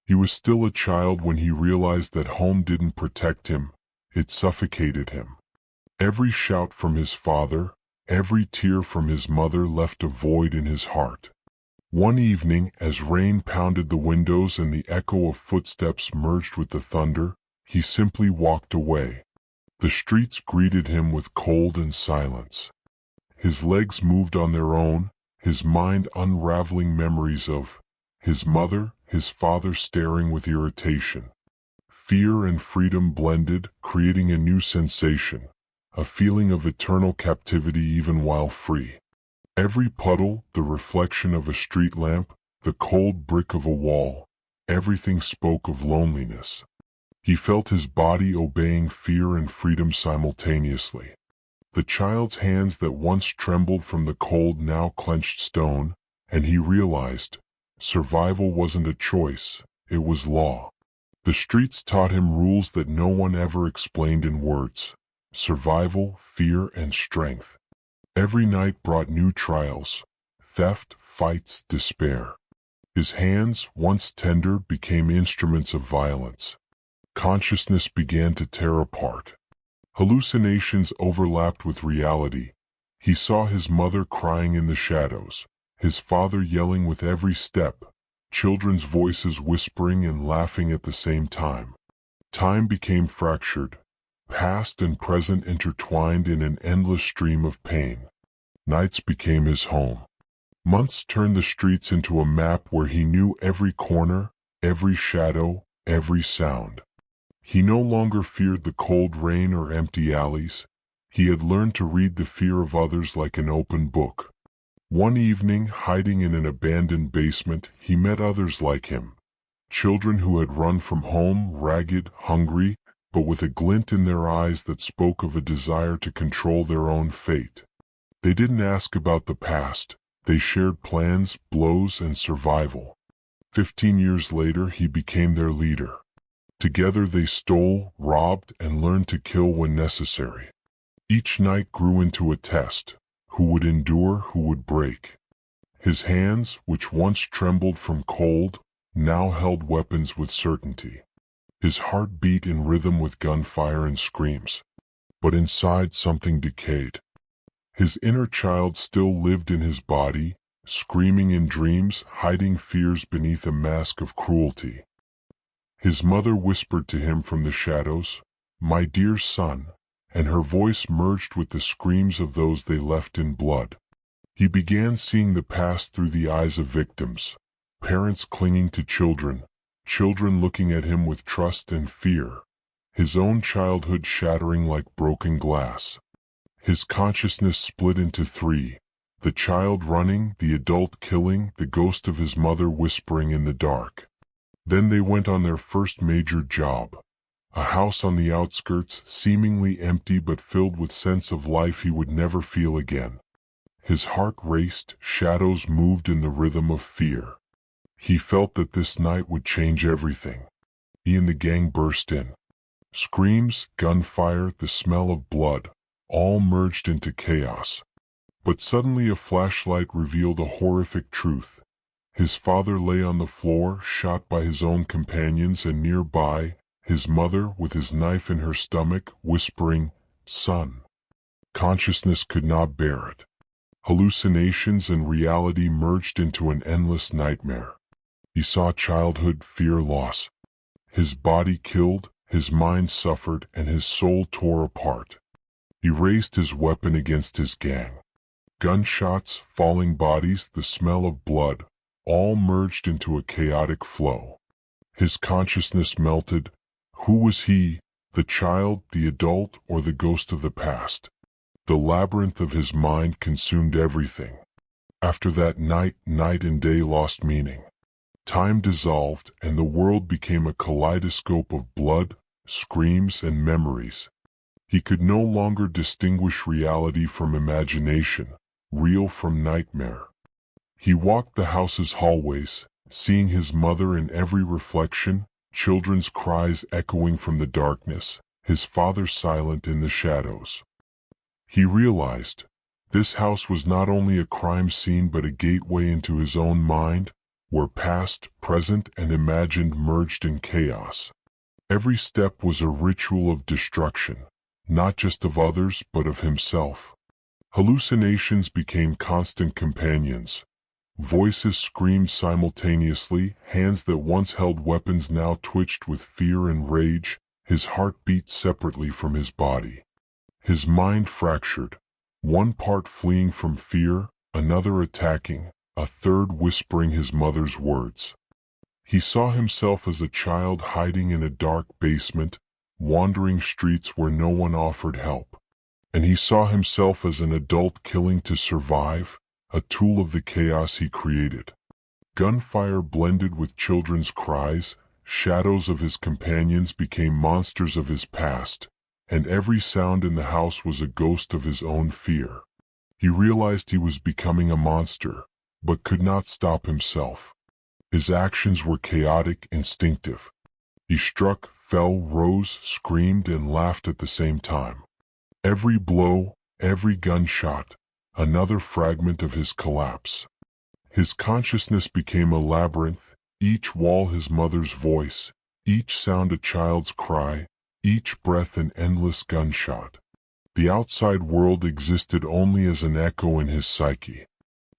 He was still a child when he realized that home didn't protect him, it suffocated him. Every shout from his father, every tear from his mother left a void in his heart. One evening, as rain pounded the windows and the echo of footsteps merged with the thunder, he simply walked away. The streets greeted him with cold and silence. His legs moved on their own, his mind unraveling memories of his mother, his father staring with irritation. Fear and freedom blended, creating a new sensation, a feeling of eternal captivity even while free. Every puddle, the reflection of a street lamp, the cold brick of a wall, everything spoke of loneliness. He felt his body obeying fear and freedom simultaneously. The child's hands that once trembled from the cold now clenched stone, and he realized survival wasn't a choice, it was law. The streets taught him rules that no one ever explained in words: survival, fear, and strength. Every night brought new trials: theft, fights, despair. His hands, once tender, became instruments of violence. Consciousness began to tear apart. Hallucinations overlapped with reality. He saw his mother crying in the shadows, his father yelling with every step, children's voices whispering and laughing at the same time. Time became fractured, past and present intertwined in an endless stream of pain. Nights became his home. Months turned the streets into a map where he knew every corner, every shadow, every sound. He no longer feared the cold rain or empty alleys. He had learned to read the fear of others like an open book. One evening, hiding in an abandoned basement, he met others like him. Children who had run from home, ragged, hungry, but with a glint in their eyes that spoke of a desire to control their own fate. They didn't ask about the past. They shared plans, blows, and survival. 15 years later, he became their leader. Together they stole, robbed, and learned to kill when necessary. Each night grew into a test: who would endure, who would break. His hands, which once trembled from cold, now held weapons with certainty. His heart beat in rhythm with gunfire and screams. But inside something decayed. His inner child still lived in his body, screaming in dreams, hiding fears beneath a mask of cruelty. His mother whispered to him from the shadows, "My dear son," and her voice merged with the screams of those they left in blood. He began seeing the past through the eyes of victims, parents clinging to children, children looking at him with trust and fear, his own childhood shattering like broken glass. His consciousness split into three: the child running, the adult killing, the ghost of his mother whispering in the dark. Then they went on their first major job. A house on the outskirts, seemingly empty but filled with sense of life he would never feel again. His heart raced, shadows moved in the rhythm of fear. He felt that this night would change everything. He and the gang burst in. Screams, gunfire, the smell of blood, all merged into chaos. But suddenly a flashlight revealed a horrific truth. His father lay on the floor, shot by his own companions, and nearby, his mother, with his knife in her stomach, whispering, "Son." Consciousness could not bear it. Hallucinations and reality merged into an endless nightmare. He saw childhood, fear, loss. His body killed, his mind suffered, and his soul tore apart. He raised his weapon against his gang. Gunshots, falling bodies, the smell of blood, all merged into a chaotic flow. His consciousness melted. Who was he, the child, the adult, or the ghost of the past? The labyrinth of his mind consumed everything. After that night and day lost meaning. Time dissolved, and the world became a kaleidoscope of blood, screams, and memories. He could no longer distinguish reality from imagination, real from nightmare. He walked the house's hallways, seeing his mother in every reflection, children's cries echoing from the darkness, his father silent in the shadows. He realized this house was not only a crime scene but a gateway into his own mind, where past, present, and imagined merged in chaos. Every step was a ritual of destruction, not just of others but of himself. Hallucinations became constant companions. Voices screamed simultaneously, hands that once held weapons now twitched with fear and rage, his heart beat separately from his body. His mind fractured, one part fleeing from fear, another attacking, a third whispering his mother's words. He saw himself as a child hiding in a dark basement, wandering streets where no one offered help. And he saw himself as an adult killing to survive, a tool of the chaos he created. Gunfire blended with children's cries, shadows of his companions became monsters of his past, and every sound in the house was a ghost of his own fear. He realized he was becoming a monster, but could not stop himself. His actions were chaotic, instinctive. He struck, fell, rose, screamed, and laughed at the same time. Every blow, every gunshot, another fragment of his collapse. His consciousness became a labyrinth, each wall his mother's voice, each sound a child's cry, each breath an endless gunshot. The outside world existed only as an echo in his psyche.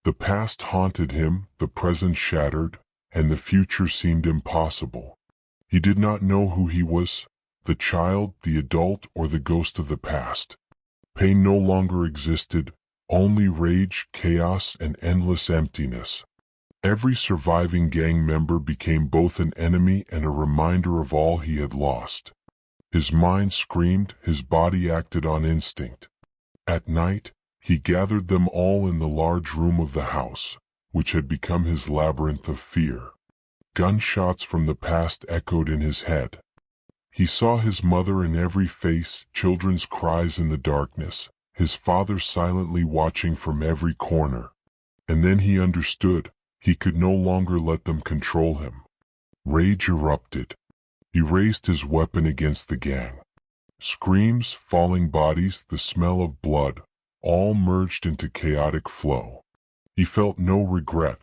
The past haunted him, the present shattered, and the future seemed impossible. He did not know who he was, the child, the adult, or the ghost of the past. Pain no longer existed, only rage, chaos, and endless emptiness. Every surviving gang member became both an enemy and a reminder of all he had lost. His mind screamed, his body acted on instinct. At night, he gathered them all in the large room of the house, which had become his labyrinth of fear. Gunshots from the past echoed in his head. He saw his mother in every face, children's cries in the darkness, his father silently watching from every corner. And then he understood, he could no longer let them control him. Rage erupted. He raised his weapon against the gang. Screams, falling bodies, the smell of blood, all merged into chaotic flow. He felt no regret.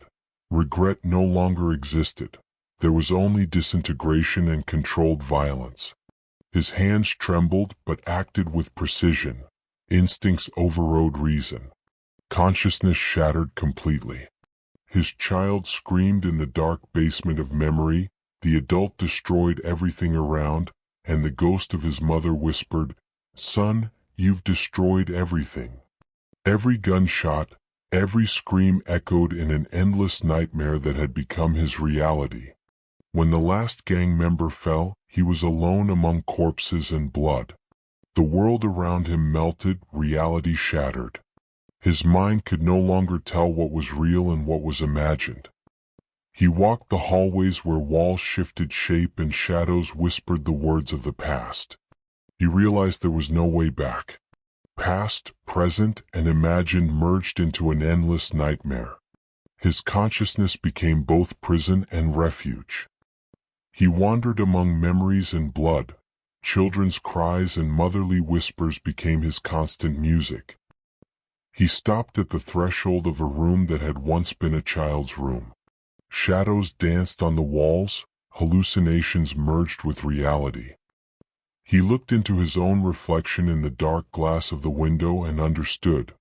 Regret no longer existed. There was only disintegration and controlled violence. His hands trembled but acted with precision. Instincts overrode reason. Consciousness shattered completely. His child screamed in the dark basement of memory, the adult destroyed everything around, and the ghost of his mother whispered, "Son, you've destroyed everything." Every gunshot, every scream echoed in an endless nightmare that had become his reality. When the last gang member fell, he was alone among corpses and blood. The world around him melted, reality shattered. His mind could no longer tell what was real and what was imagined. He walked the hallways where walls shifted shape and shadows whispered the words of the past. He realized there was no way back. Past, present, and imagined merged into an endless nightmare. His consciousness became both prison and refuge. He wandered among memories and blood. Children's cries and motherly whispers became his constant music. He stopped at the threshold of a room that had once been a child's room. Shadows danced on the walls, hallucinations merged with reality. He looked into his own reflection in the dark glass of the window and understood.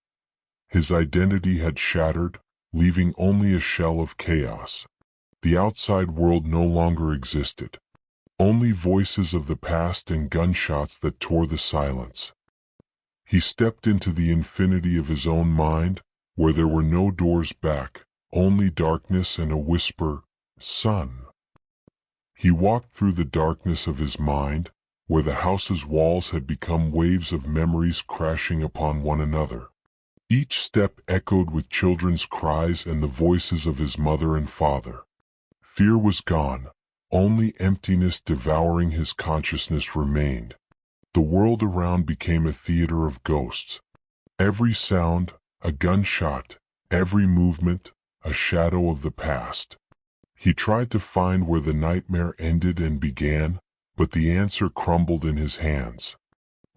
His identity had shattered, leaving only a shell of chaos. The outside world no longer existed. Only voices of the past and gunshots that tore the silence. He stepped into the infinity of his own mind, where there were no doors back, only darkness and a whisper, "Son." He walked through the darkness of his mind, where the house's walls had become waves of memories crashing upon one another. Each step echoed with children's cries and the voices of his mother and father. Fear was gone, only emptiness devouring his consciousness remained. The world around became a theater of ghosts. Every sound, a gunshot, every movement, a shadow of the past. He tried to find where the nightmare ended and began, but the answer crumbled in his hands.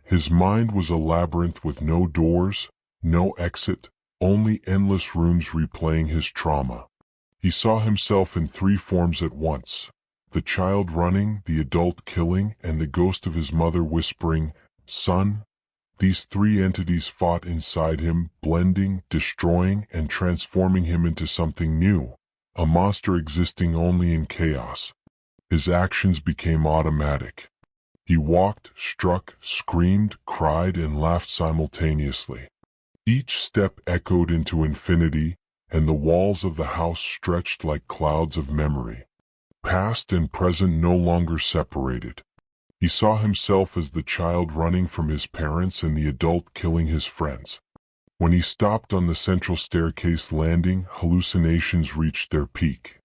His mind was a labyrinth with no doors, no exit, only endless rooms replaying his trauma. He saw himself in three forms at once: the child running, the adult killing, and the ghost of his mother whispering, "Son." These three entities fought inside him, blending, destroying, and transforming him into something new, a monster existing only in chaos. His actions became automatic. He walked, struck, screamed, cried, and laughed simultaneously. Each step echoed into infinity, and the walls of the house stretched like clouds of memory. Past and present no longer separated. He saw himself as the child running from his parents and the adult killing his friends. When he stopped on the central staircase landing, hallucinations reached their peak.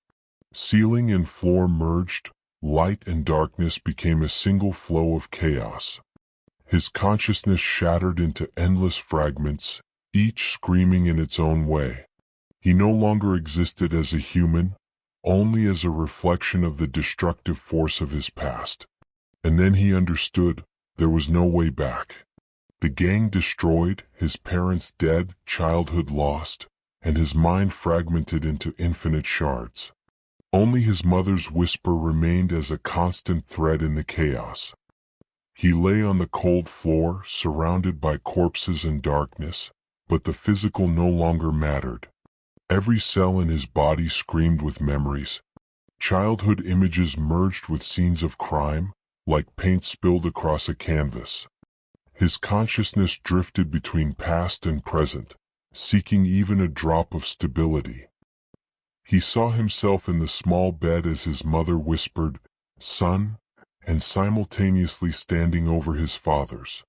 Ceiling and floor merged, light and darkness became a single flow of chaos. His consciousness shattered into endless fragments, each screaming in its own way. He no longer existed as a human, only as a reflection of the destructive force of his past. And then he understood there was no way back. The gang destroyed, his parents dead, childhood lost, and his mind fragmented into infinite shards. Only his mother's whisper remained as a constant thread in the chaos. He lay on the cold floor, surrounded by corpses and darkness, but the physical no longer mattered. Every cell in his body screamed with memories. Childhood images merged with scenes of crime, like paint spilled across a canvas. His consciousness drifted between past and present, seeking even a drop of stability. He saw himself in the small bed as his mother whispered, "Son," and simultaneously standing over his father's.